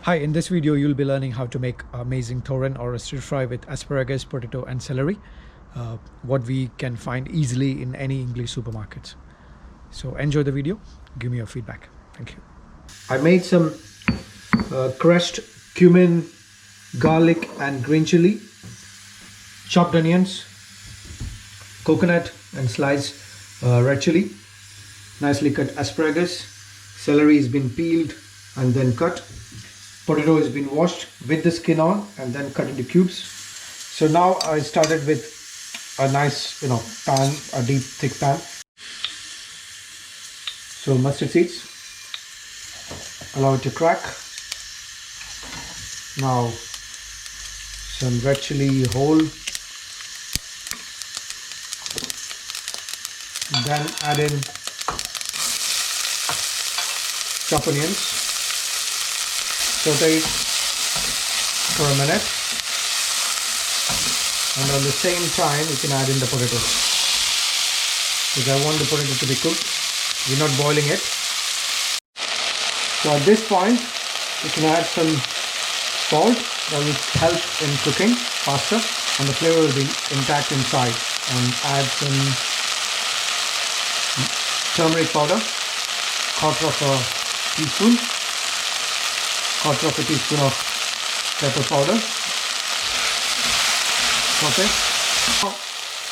Hi, in this video you'll be learning how to make amazing Thoran or a stir fry with asparagus, potato and celery, what we can find easily in any English supermarkets. So enjoy the video, give me your feedback. Thank you. I made some crushed cumin, garlic and green chilli, chopped onions, coconut and sliced red chilli, nicely cut asparagus, celery has been peeled and then cut. Potato has been washed with the skin on and then cut into cubes. So now I started with a nice pan, a deep thick pan. So mustard seeds, allow it to crack. Now some red chilli whole, then add in chopped onions, saute it for a minute, and at the same time you can add in the potato, because I want the potato to be cooked. We're not boiling it. So at this point you can add some salt. That will help in cooking faster and the flavor will be intact inside. And add some turmeric powder, quarter of a teaspoon, quarter of a teaspoon of pepper powder. Okay.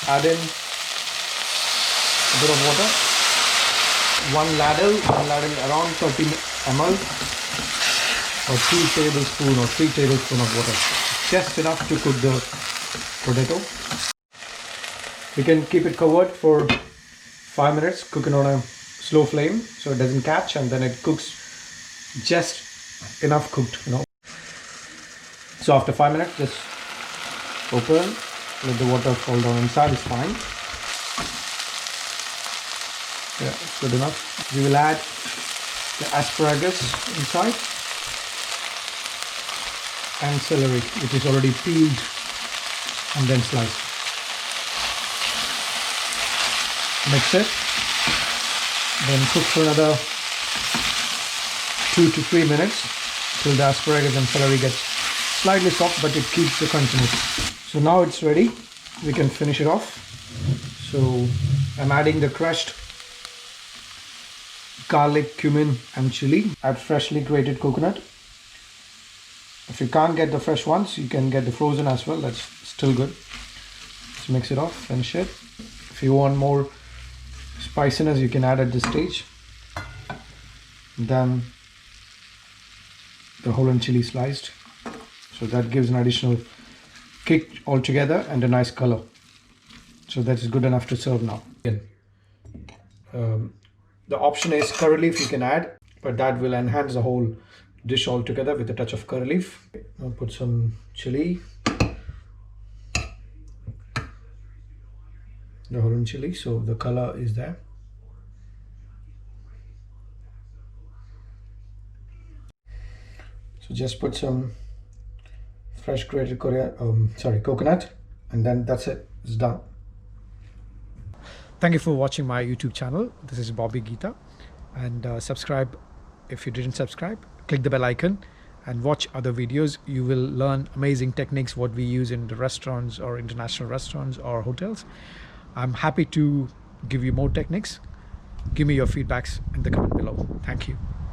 Add in a bit of water. One ladle around 30 ml, or 2 tablespoons or 3 tablespoons of water. Just enough to cook the potato. We can keep it covered for 5 minutes, cooking on a slow flame so it doesn't catch, and then it cooks just enough cooked, So after 5 minutes, just open, let the water fall down inside, it's fine. Yeah, it's good enough. We will add the asparagus inside and celery, which is already peeled and then sliced. Mix it, then cook for another 2 to 3 minutes till the asparagus and celery gets slightly soft, but it keeps the crunchiness. So now it's ready, we can finish it off. So I'm adding the crushed garlic, cumin and chili. Add freshly grated coconut. If you can't get the fresh ones, you can get the frozen as well, that's still good. Let's mix it off, finish it. If you want more spiciness, you can add at this stage. Then the Holland chili sliced, so that gives an additional kick altogether and a nice color. So that's good enough to serve now. The option is curry leaf you can add, but that will enhance the whole dish altogether with a touch of curry leaf. I'll put some chili, the Holland chili, so the color is there. So just put some fresh grated coconut, and then that's it, it's done. Thank you for watching my YouTube channel. This is Bobby Geetha, and subscribe if you didn't subscribe. Click the bell icon and watch other videos. You will learn amazing techniques what we use in the restaurants or international restaurants or hotels. I'm happy to give you more techniques. Give me your feedbacks in the comment below. Thank you.